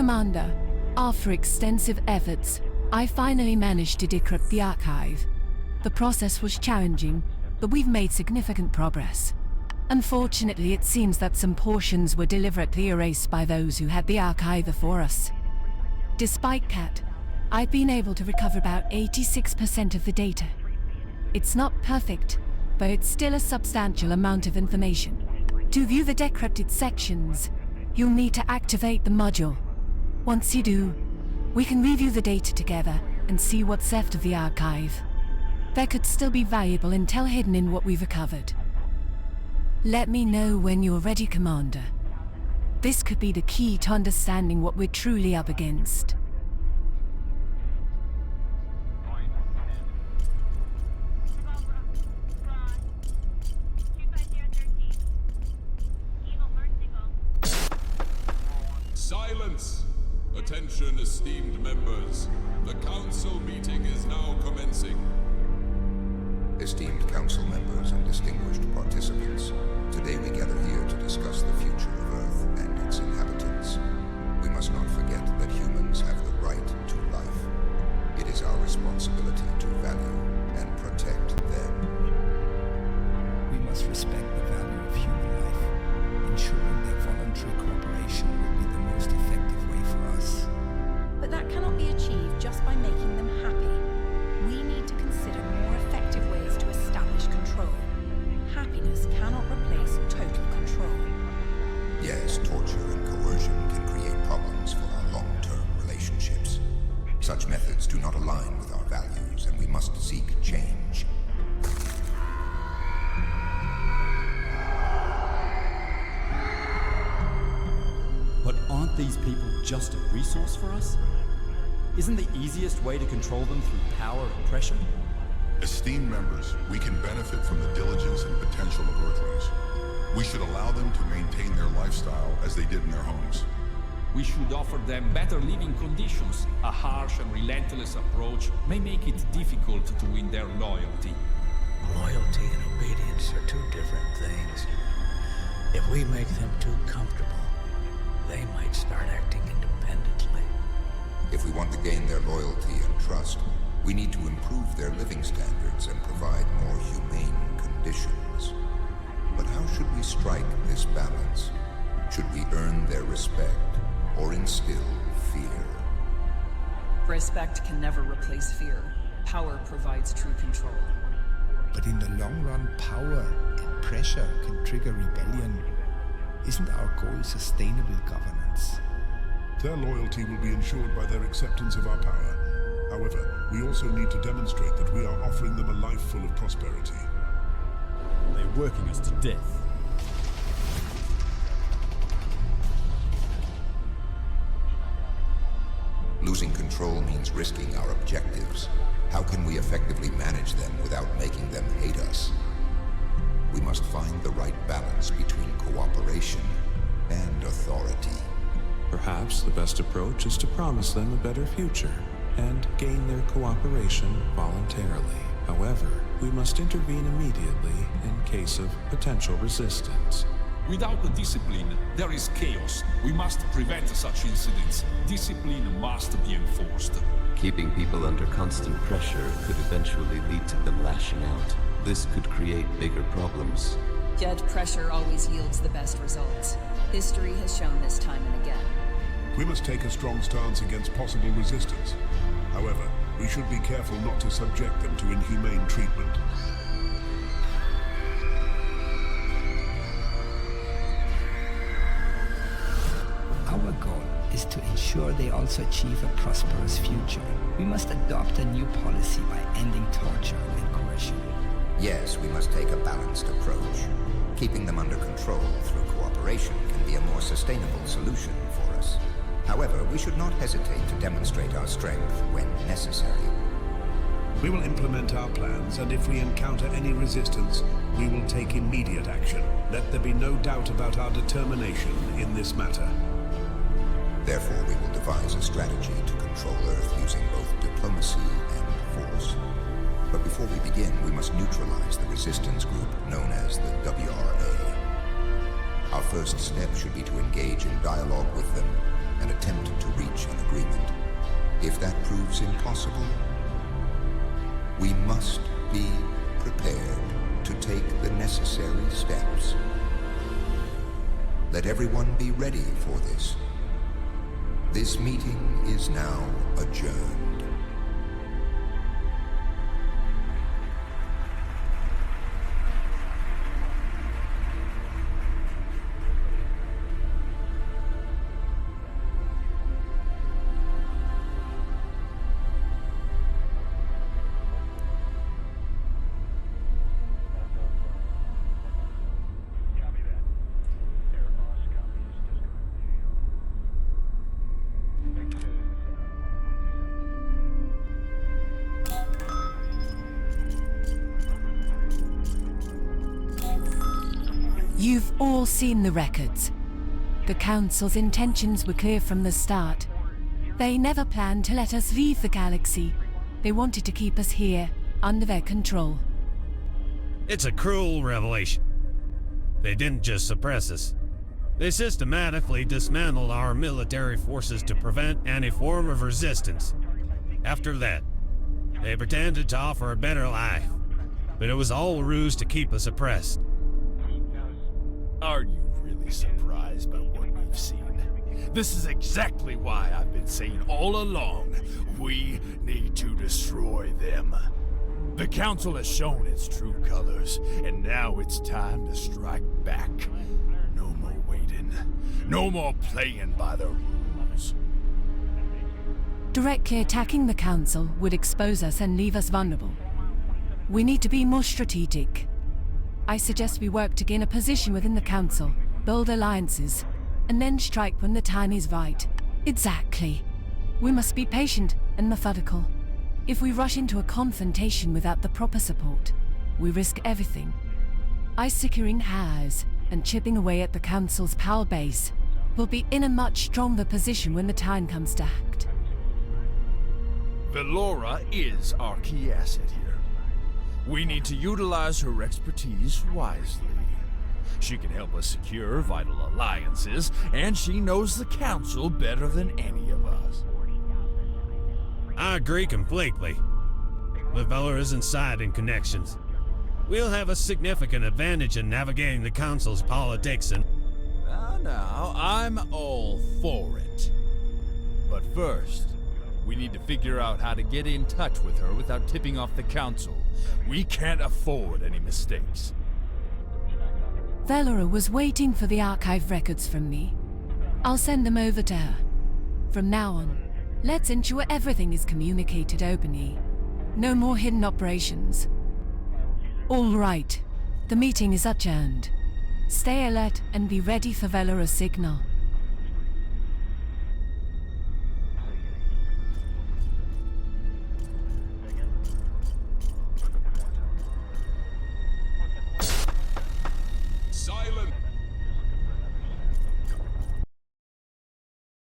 Commander, after extensive efforts, I finally managed to decrypt the archive. The process was challenging, but we've made significant progress. Unfortunately, it seems that some portions were deliberately erased by those who had the archive before us. Despite that, I've been able to recover about 86% of the data. It's not perfect, but it's still a substantial amount of information. To view the decrypted sections, you'll need to activate the module. Once you do, we can review the data together and see what's left of the archive. There could still be valuable intel hidden in what we've recovered. Let me know when you're ready, Commander. This could be the key to understanding what we're truly up against. Silence! Attention, esteemed members. The Council meeting is now commencing. Esteemed Council members and distinguished participants, today we gather here to discuss the future of Earth and its inhabitants. We must not forget that humans have the right to life. It is our responsibility to value and protect them. We must respect the value of human life. Ensuring their voluntary cooperation will be the most effective way for us. But that cannot be achieved just by making them happy. We need to consider more effective ways to establish control. Happiness cannot replace total control. Yes, torture and coercion can create problems for our long-term relationships. Such methods do not align with our values, and we must seek change. But aren't these people just a resource for us? Isn't the easiest way to control them through power and pressure? Esteemed members, we can benefit from the diligence and potential of Earthlings. We should allow them to maintain their lifestyle as they did in their homes. We should offer them better living conditions. A harsh and relentless approach may make it difficult to win their loyalty. Loyalty and obedience are two different things. If we make them too comfortable, they might start acting independently. If we want to gain their loyalty and trust, we need to improve their living standards and provide more humane conditions. But how should we strike this balance? Should we earn their respect or instill fear? Respect can never replace fear. Power provides true control. But in the long run, power and pressure can trigger rebellion. Isn't our goal sustainable governance? Their loyalty will be ensured by their acceptance of our power. However, we also need to demonstrate that we are offering them a life full of prosperity. They're working us to death. Losing control means risking our objectives. How can we effectively manage them without making them hate us? We must find the right balance between cooperation and authority. Perhaps the best approach is to promise them a better future and gain their cooperation voluntarily. However, we must intervene immediately in case of potential resistance. Without the discipline, there is chaos. We must prevent such incidents. Discipline must be enforced. Keeping people under constant pressure could eventually lead to them lashing out. This could create bigger problems. Yet pressure always yields the best results. History has shown this time and again. We must take a strong stance against possible resistance. However, we should be careful not to subject them to inhumane treatment. Our goal is to ensure they also achieve a prosperous future. We must adopt a new policy by ending torture and coercion. Yes, we must take a balanced approach. Keeping them under control through cooperation can be a more sustainable solution for us. However, we should not hesitate to demonstrate our strength when necessary. We will implement our plans, and if we encounter any resistance, we will take immediate action. Let there be no doubt about our determination in this matter. Therefore, we will devise a strategy to control Earth using both diplomacy and force. But before we begin, we must neutralize the resistance group known as the WRA. Our first step should be to engage in dialogue with them and attempt to agreement. If that proves impossible, we must be prepared to take the necessary steps. Let everyone be ready for this. This meeting is now adjourned. You've all seen the records. The Council's intentions were clear from the start. They never planned to let us leave the galaxy. They wanted to keep us here, under their control. It's a cruel revelation. They didn't just suppress us. They systematically dismantled our military forces to prevent any form of resistance. After that, they pretended to offer a better life, but it was all a ruse to keep us oppressed. Are you really surprised by what we've seen? This is exactly why I've been saying all along, we need to destroy them. The Council has shown its true colors, and now it's time to strike back. No more waiting. No more playing by the rules. Directly attacking the Council would expose us and leave us vulnerable. We need to be more strategic. I suggest we work to gain a position within the Council, build alliances, and then strike when the time is right. Exactly. We must be patient and methodical. If we rush into a confrontation without the proper support, we risk everything. Securing Hares and chipping away at the Council's power base will be in a much stronger position when the time comes to act. Velora is our key asset here. We need to utilize her expertise wisely. She can help us secure vital alliances, and she knows the Council better than any of us. I agree completely. With Velora's insight and connections, we'll have a significant advantage in navigating the Council's politics and... Now, I'm all for it. But first, we need to figure out how to get in touch with her without tipping off the Council. We can't afford any mistakes. Velora was waiting for the archive records from me. I'll send them over to her. From now on, let's ensure everything is communicated openly. No more hidden operations. All right. The meeting is adjourned. Stay alert and be ready for Velora's signal.